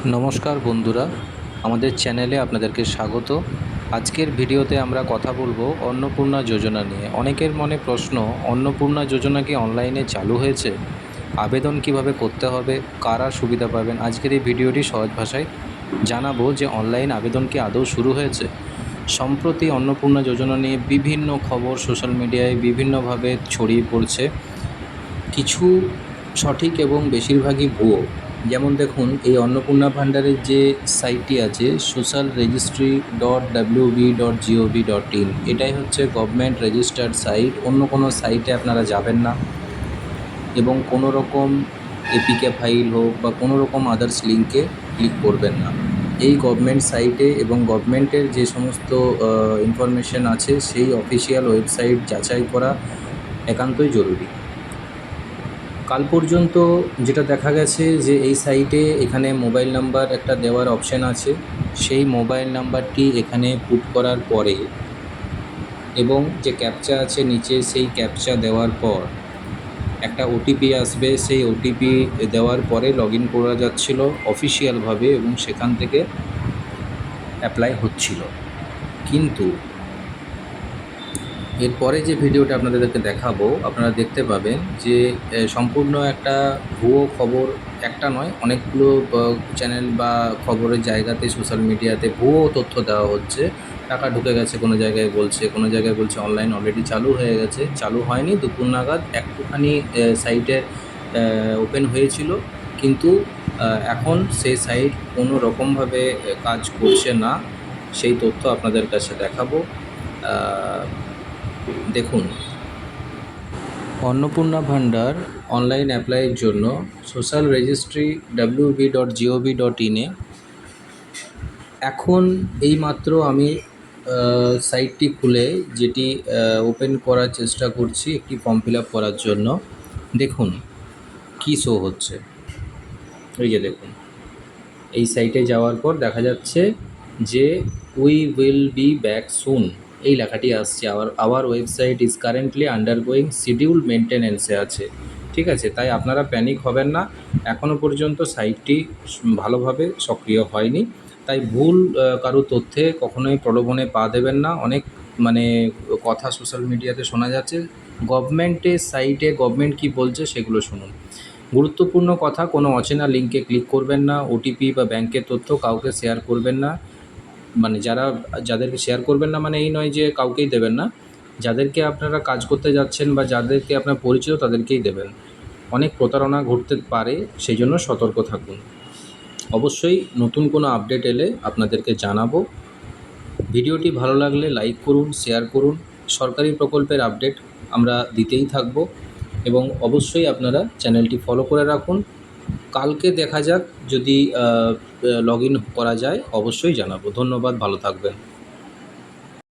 নমস্কার বন্ধুরা, আমাদের চ্যানেলে আপনাদেরকে স্বাগত। আজকের ভিডিওতে আমরা কথা বলবো অন্নপূর্ণা যোজনা নিয়ে। অনেকের মনে প্রশ্ন, অন্নপূর্ণা যোজনা কি অনলাইনে চালু হয়েছে? আবেদন কিভাবে করতে হবে? কারা সুবিধা পাবেন? আজকের এই ভিডিওটি সহজ ভাষায় জানাবো যে অনলাইন আবেদন কি আদৌ শুরু হয়েছে। সম্প্রতি অন্নপূর্ণা যোজনা নিয়ে বিভিন্ন খবর সোশ্যাল মিডিয়ায় বিভিন্নভাবে ছড়িয়ে পড়ছে। কিছু সঠিক এবং বেশিরভাগই ভুয়ো। যেমন দেখুন, এই অন্নপূর্ণা ভাণ্ডারের যে সাইটটি আছে সোশ্যাল রেজিস্ট্রি .wb.gov.in, এটাই হচ্ছে গভর্নমেন্ট রেজিস্টার্ড সাইট। অন্য কোনো সাইটে আপনারা যাবেন না এবং কোনো রকম এপিকে ফাইল হোক বা কোনো রকম আদার্স লিঙ্কে ক্লিক করবেন না। এই গভর্নমেন্ট সাইটে এবং গভর্নমেন্টের যে সমস্ত ইনফরমেশন আছে সেই অফিসিয়াল ওয়েবসাইট যাচাই করা একান্তই জরুরি। কাল পর্যন্ত যেটা দেখা গেছে যে এই সাইটে এখানে মোবাইল নাম্বার একটা দেওয়ার অপশান আছে। সেই মোবাইল নাম্বারটি এখানে পুট করার পরে এবং যে ক্যাপচা আছে নিচে, সেই ক্যাপচা দেওয়ার পর একটা ওটিপি আসবে। সেই ওটিপি দেওয়ার পরে লগ ইন করা যাচ্ছিল অফিসিয়ালভাবে এবং সেখান থেকে অ্যাপ্লাই হচ্ছিল। কিন্তু এরপরে যে ভিডিওটা আপনাদেরকে দেখাবো, আপনারা দেখতে পাবেন যে সম্পূর্ণ একটা ভুয়ো খবর। একটা নয়, অনেকগুলো চ্যানেল বা খবরের জায়গাতে সোশ্যাল মিডিয়াতে ভুয়ো তথ্য দেওয়া হচ্ছে। টাকা ঢুকে গেছে কোনো জায়গায় বলছে, কোনো জায়গায় বলছে অনলাইন অলরেডি চালু হয়ে গেছে। চালু হয়নি, দুপুর নাগাদ একটুখানি সাইটে ওপেন হয়েছিল, কিন্তু এখন সেই সাইট কোনো রকমভাবে কাজ করছে না। সেই তথ্য আপনাদের কাছে দেখাবো। দেখুন, অন্নপূর্ণা ভাণ্ডার অনলাইন অ্যাপ্লাইয়ের জন্য সোশ্যাল রেজিস্ট্রি .wb.gov.in এখন এইমাত্র আমি সাইটটি খুলে যেটি ওপেন করার চেষ্টা করছি একটি ফর্ম ফিল আপ করার জন্য। দেখুন কী শো হচ্ছে। এই যে দেখুন, এই সাইটে যাওয়ার পর দেখা যাচ্ছে যে we will be back soon, এই লেখাটি আসছে। Our website is currently undergoing schedule মেনটেন্যান্সে আছে। ঠিক আছে, তাই আপনারা প্যানিক হবেন না। এখনও পর্যন্ত সাইটটি ভালোভাবে সক্রিয় হয়নি, তাই ভুল কারো তথ্যে কখনোই প্রলোভনে পা দেবেন না। অনেক কথা সোশ্যাল মিডিয়াতে শোনা যাচ্ছে। গভর্নমেন্টের সাইটে গভর্নমেন্ট কী বলছে সেগুলো শুনুন। গুরুত্বপূর্ণ কথা, কোনো অচেনা লিঙ্কে ক্লিক করবেন না। ওটিপি বা ব্যাংকের তথ্য কাউকে শেয়ার করবেন না। যাদেরকে শেয়ার করবেন না মানে এই নয় যে কাউকেই দেবেন না। যাদেরকে আপনারা কাজ করতে যাচ্ছেন বা যাদেরকে আপনার পরিচিত তাদেরকেই দেবেন। অনেক প্রতারণা ঘটতে পারে, সেই জন্য সতর্ক থাকুন। অবশ্যই নতুন কোনো আপডেট এলে আপনাদেরকে জানাবো। ভিডিওটি ভালো লাগলে লাইক করুন, শেয়ার করুন। সরকারি প্রকল্পের আপডেট আমরা দিতেই থাকব এবং অবশ্যই আপনারা চ্যানেলটি ফলো করে রাখুন। কালকে দেখা যাক, যদি লগ ইন করা যায় অবশ্যই জানাবো। ধন্যবাদ, ভালো থাকবেন।